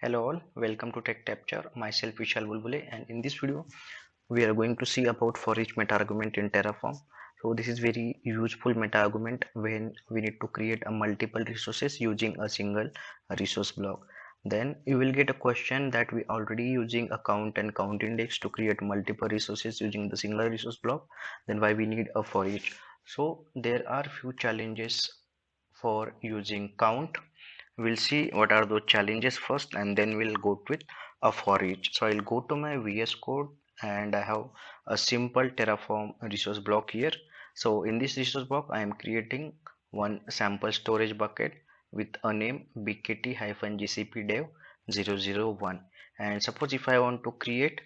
Hello all, welcome to Tech Capture. Myself Vishal Bulbule, and in this video we are going to see about for each meta argument in Terraform. So this is very useful meta argument when we need to create a multiple resources using a single resource block. Then you will get a question that we already using a count and count index to create multiple resources using the single resource block. Then why we need a for each? So there are few challenges for using count. We'll see what are those challenges first, and then we'll go with a for each. So I'll go to my VS Code, and I have a simple Terraform resource block here. So in this resource block I am creating one sample storage bucket with a name bkt-gcp dev 001. And suppose if I want to create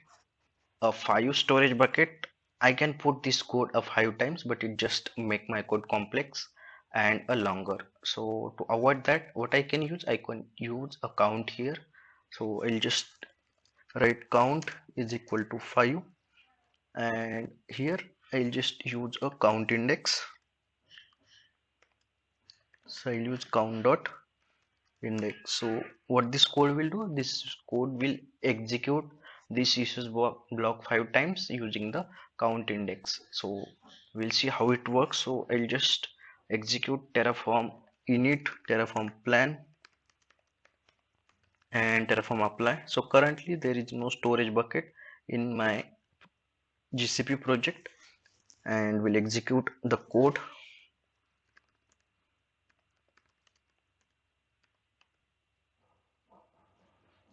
a 5 storage bucket, I can put this code a 5 times, but it just make my code complex and a longer. So to avoid that, what I can use a count here. So I'll just write count is equal to 5, and here I'll just use a count index. So I'll use count dot index. So what this code will do, this code will execute this issues block 5 times using the count index. So we'll see how it works. So I'll just execute terraform init, terraform plan, and terraform apply. So currently there is no storage bucket in my GCP project, and we'll execute the code.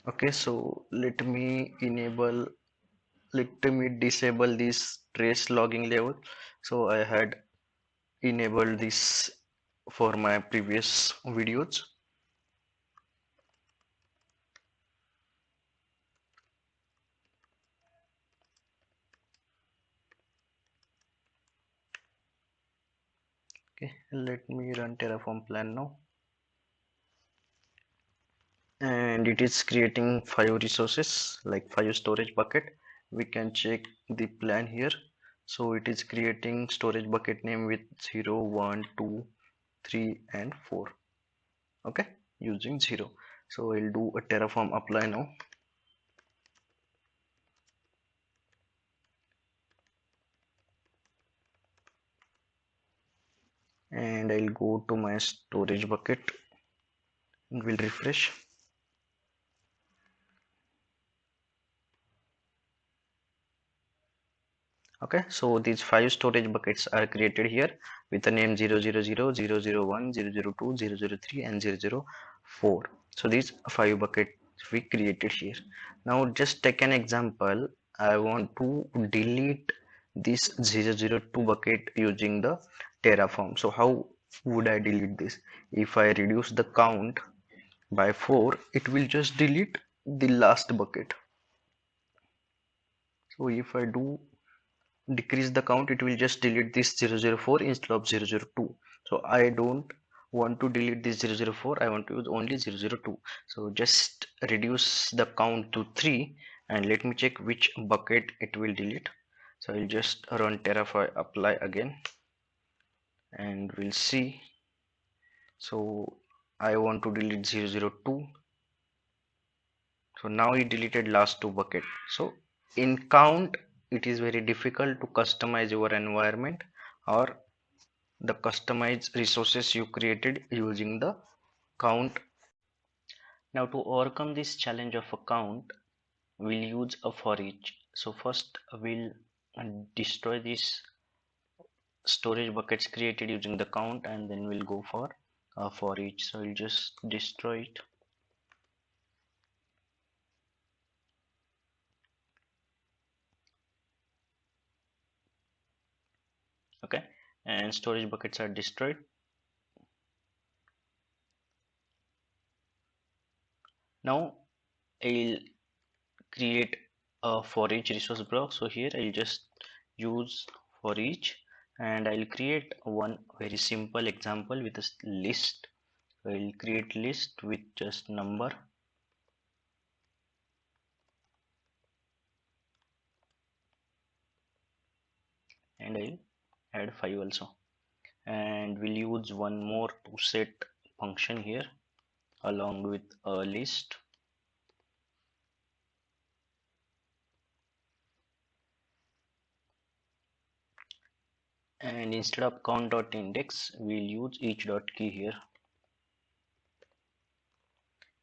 Okay, so let me disable this trace logging level. So I had enabled this for my previous videos. Okay, let me run terraform plan now, and it is creating 5 resources, like 5 storage bucket. We can check the plan here. So it is creating storage bucket name with 0 1 2 3 and 4. Okay, using 0. So I'll do a terraform apply now, and I'll go to my storage bucket and will refresh. Okay, so these 5 storage buckets are created here with the name 000, 001, 002, 003 and 004. So these 5 buckets we created here. Now just take an example. I want to delete this 002 bucket using the Terraform. So how would I delete this? If I reduce the count by 4, it will just delete the last bucket. So if I do decrease the count, it will just delete this 004 instead of 002. So I don't want to delete this 004, I want to use only 002. So just reduce the count to 3, and let me check which bucket it will delete. So I'll just run terraform apply again, and we'll see. So I want to delete 002. So now it deleted last 2 bucket. So in count it is very difficult to customize your environment or the customized resources you created using the count. Now to overcome this challenge of a count, we'll use a for each. So first we'll destroy these storage buckets created using the count, and then we'll go for a for each. So we'll just destroy it. Okay, and storage buckets are destroyed. Now I'll create a for each resource block. So here I'll just use for each, and I'll create one very simple example with a list. So I'll create list with just number, and I'll add 5 also, and we'll use one more to set function here along with a list. and instead of count.index we'll use each dot key here,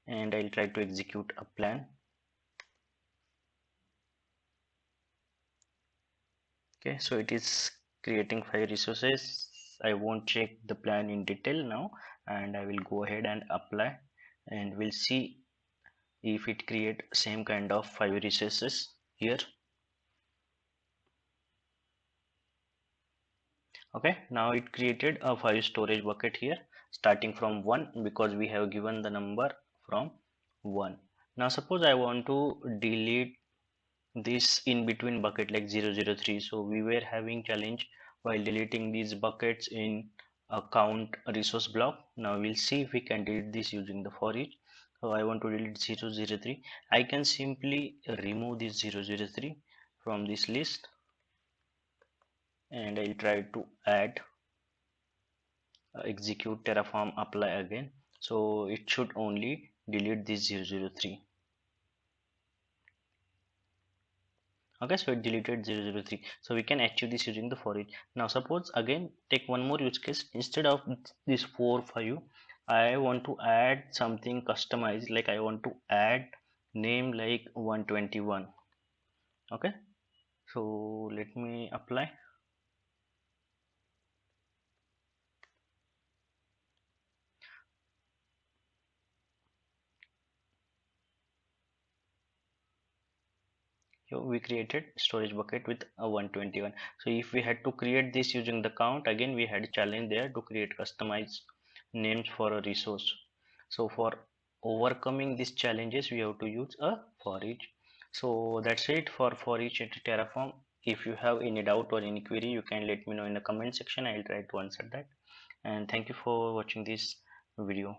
and I'll try to execute a plan. Okay, so it is creating 5 resources. I won't check the plan in detail now, and I will go ahead and apply, and we'll see if it create same kind of 5 resources here. Okay, now it created a 5 storage bucket here starting from 1 because we have given the number from 1. Now suppose I want to delete this in between bucket like 003. So we were having challenge while deleting these buckets in a count resource block. Now we'll see if we can delete this using the for each. So I want to delete 003. I can simply remove this 003 from this list, and I'll try to add execute Terraform apply again. So it should only delete this 003. Okay, so it deleted 003. So we can achieve this using the for each. Now suppose again take one more use case. Instead of this 4 5, I want to add something customized, like I want to add name like 121. Okay, so let me apply. So we created storage bucket with a 121. So if we had to create this using the count, again we had a challenge there to create customized names for a resource. So for overcoming these challenges we have to use a for each. So that's it for each at Terraform. If you have any doubt or any query, you can let me know in the comment section. I'll try to answer that. And thank you for watching this video.